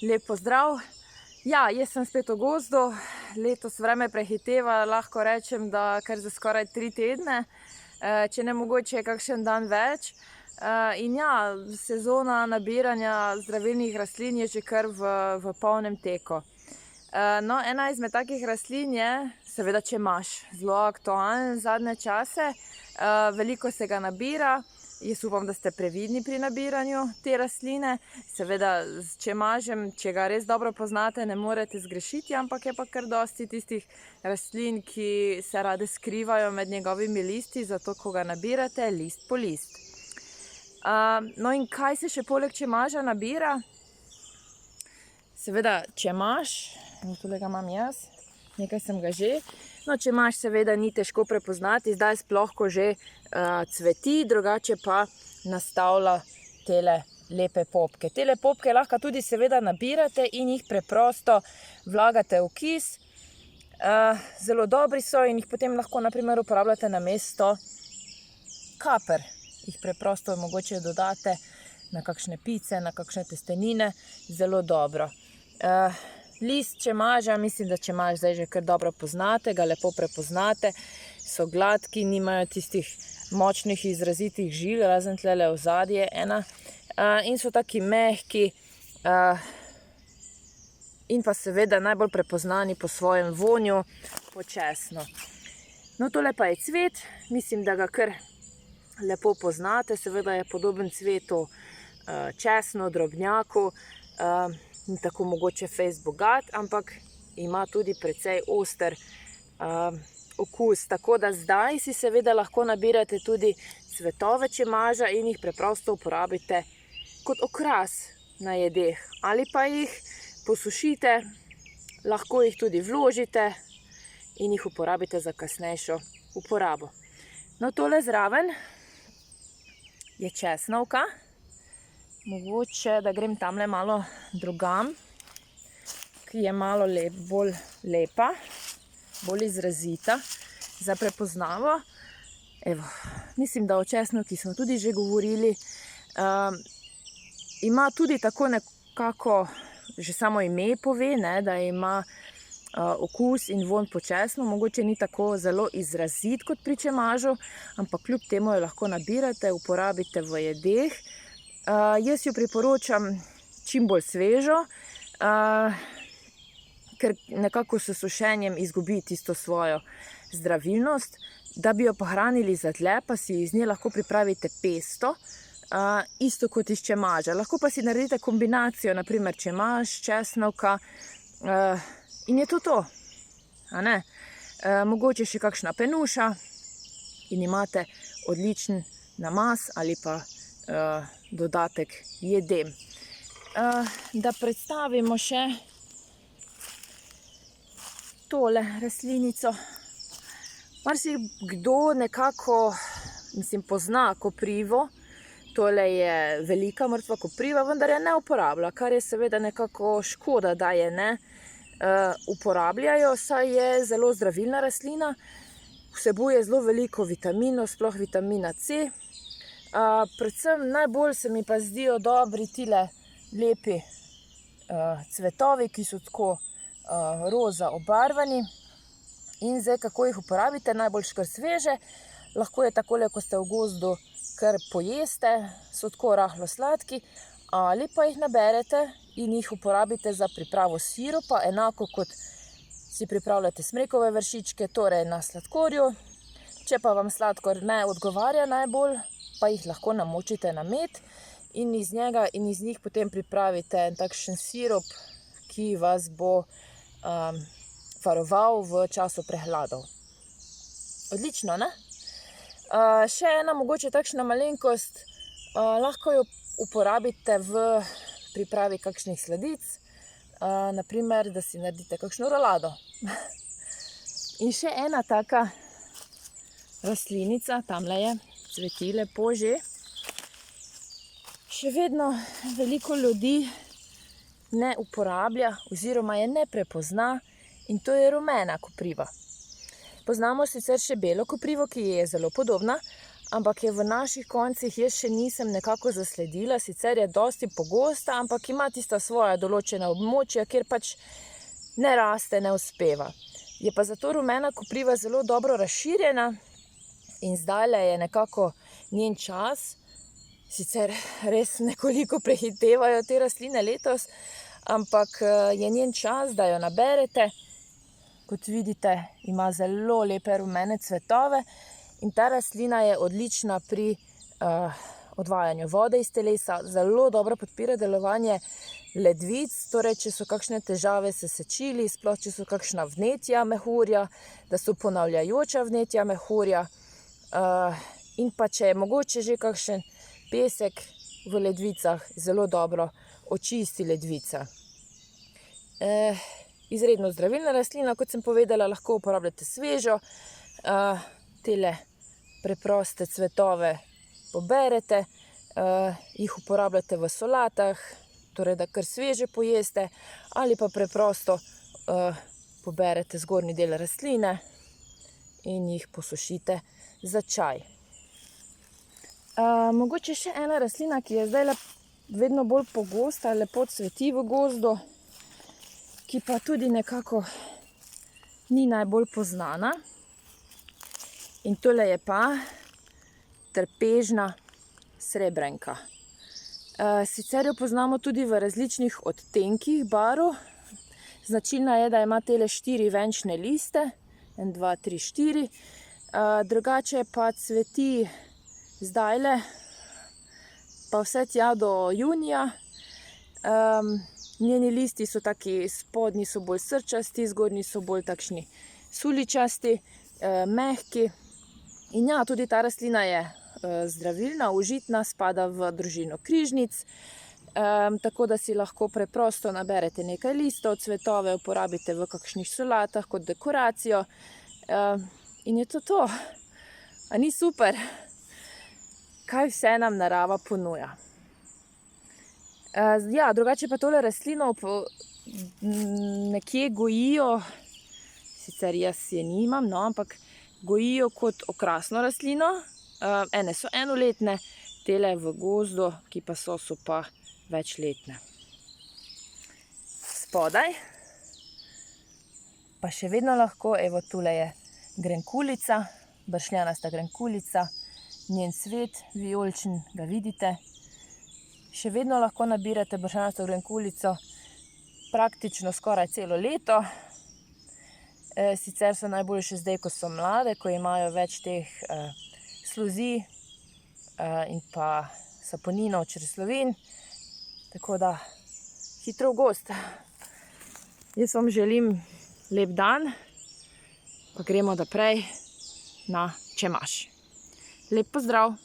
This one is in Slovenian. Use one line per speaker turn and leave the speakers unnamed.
Lep pozdrav. Ja, jaz sem spet v gozdu. Letos vreme prehiteva, lahko rečem, da kar za skoraj 3 tedne, če ne mogoče kakšen dan več. In ja, sezona nabiranja zdravilnih rastlin je že kar v polnem teku. No, ena izmed takih rastlin je seveda čemaž. Zelo aktualen zadnje čase, veliko se ga nabira. Jaz upam, da ste previdni pri nabiranju te rastline. Seveda s čemažem, če ga res dobro poznate, ne morete zgrešiti, ampak je pa kar dosti tistih rastlin, ki se rade skrivajo med njegovimi listi, zato ko ga nabirate list po list. No in kaj se še poleg čemaža nabira? Seveda čemaž, tule ga imam jaz, nekaj sem ga že. No, čemaž seveda ni težko prepoznati, zdaj sploh, ko že cveti, drugače pa nastavlja tele lepe popke. Tele popke lahko tudi seveda nabirate in jih preprosto vlagate v kis. Zelo dobri so in jih potem lahko na primer uporabljate namesto kaper. Jih preprosto mogoče dodate na kakšne pice, na kakšne testenine, zelo dobro. List čemaža, mislim, da čemaž zdaj že kar dobro poznate, ga lepo prepoznate. So gladki, nimajo tistih močnih izrazitih žil, razen tlele ozadje ena. In so taki mehki in pa seveda najbolj prepoznani po svojem vonju, po česnu. No, tole pa je cvet, mislim, da ga kar lepo poznate. Seveda je podoben cvetu česnu, drobnjaku. Ni tako mogoče fejst bogat, ampak ima tudi precej oster okus. Tako da zdaj si seveda lahko nabirate tudi cvetove čemaža in jih preprosto uporabite kot okras na jedeh. Ali pa jih posušite, lahko jih tudi vložite in jih uporabite za kasnejšo uporabo. No, tole zraven je česnovka. Mogoče, da grem tamle malo drugam, ki je malo bolj lepa, bolj izrazita za prepoznavo. Evo, mislim, da o česnovki smo tudi že govorili. Ima tudi tako nekako, že samo ime pove, da ima okus in vonj po česnu. Mogoče ni tako zelo izrazit kot pri čemažu, ampak kljub temu jo lahko nabirate, uporabite v jedeh. Jaz jo priporočam čim bolj svežo, ker nekako s sušenjem izgubi tisto svojo zdravilnost. Da bi jo pa hranili za dlje, pa si iz nje lahko pripravite pesto, isto kot iz čemaža. Lahko pa si naredite kombinacijo, naprimer čemaž, česnovka in je to. Mogoče še kakšna penuša in imate odličen namaz ali pa dodatek jedem. Da predstavimo še tole rastlinico. Marsikdo nekako, pozna koprivo. Tole je velika mrtva kopriva, vendar je ne uporablja, kar je seveda nekako škoda, da je ne uporabljajo, saj je zelo zdravilna rastlina. Vsebuje zelo veliko vitaminov, sploh vitamina C. Predvsem najbolj se mi pa zdijo dobri tile lepi cvetovi, ki so tako roza obarvani. In zdaj, kako jih uporabite, najbolj kar sveže. Lahko je takole, ko ste v gozdu, kar pojeste, so tako rahlo sladki, ali pa jih naberete in jih uporabite za pripravo sirupa, enako kot si pripravljate smrekove vršičke, torej na sladkorju. Če pa vam sladkor ne odgovarja najbolj, pa jih lahko namočite na med in iz njih potem pripravite en takšen sirup, ki vas bo varoval v času prehladov. Odlično, ne? Še ena mogoče takšna malenkost, lahko jo uporabite v pripravi kakšnih sladic, naprimer, da si naredite kakšno rolado. In še ena taka rastlinica, tamle je, cveti lepo že. Še vedno veliko ljudi ne uporablja oziroma je ne prepozna in to je rumena kopriva. Poznamo sicer še belo koprivo, ki je zelo podobna, ampak je v naših koncih jaz še nisem nekako zasledila, sicer je dosti pogosta, ampak ima tista svoja določena območja, kjer pač ne raste, ne uspeva. Je pa zato rumena kopriva zelo dobro razširjena in zdajle je nekako njen čas, sicer res nekoliko prehitevajo te rastline letos, ampak je njen čas, da jo naberete. Kot vidite, ima zelo lepe rumene cvetove in ta rastlina je odlična pri odvajanju vode iz telesa, zelo dobro podpira delovanje ledvic, torej če so kakšne težave s sečili, sploh če so kakšna vnetja mehurja, da so ponavljajoča vnetja mehurja in pa če je mogoče že kakšen pesek v ledvicah, zelo dobro očisti ledvice. Izredno zdravilna rastlina, kot sem povedala, lahko uporabljate svežo, tele preproste cvetove poberete, jih uporabljate v solatah, torej da kar sveže pojeste, ali pa preprosto poberete zgornji del rastline in jih posušite za čaj. Mogoče še ena rastlina, ki je zdaj vedno bolj pogosta, lepo cveti v gozdu, ki pa tudi nekako ni najbolj poznana. In tole je pa trpežna srebrenka. Sicer jo poznamo tudi v različnih odtenkih barv. Značilna je, da ima tele 4 venčne liste, 1, 2, 3, 4. Drugače pa cveti zdajle, pa vse tja do junija. Njeni listi so taki, spodnji so bolj srčasti, zgornji so bolj takšni suličasti, mehki. In ja, tudi ta rastlina je zdravilna, užitna, spada v družino križnic, tako da si lahko preprosto naberete nekaj listov, cvetove uporabite v kakšnih solatah kot dekoracijo in je to to. A ni super? Kaj vse nam narava ponuja? Ja, drugače pa tole rastlino nekje gojijo, sicer jaz je nimam, no, ampak gojijo kot okrasno rastlino. Ene so enoletne, tele v gozdu, ki pa so pa večletne. Spodaj pa še vedno lahko, evo tule je grenkulica, bršljanasta grenkulica, njen cvet vijoličen, ga vidite. Še vedno lahko nabirate bršljanasto grenkulico praktično skoraj celo leto. Sicer so najboljše zdaj, ko so mlade, ko imajo več teh sluzi in pa saponinov, čreslovin. Tako da hitro v gozd. Jaz vam želim lep dan, pa gremo naprej na Čemaš. Lep pozdrav!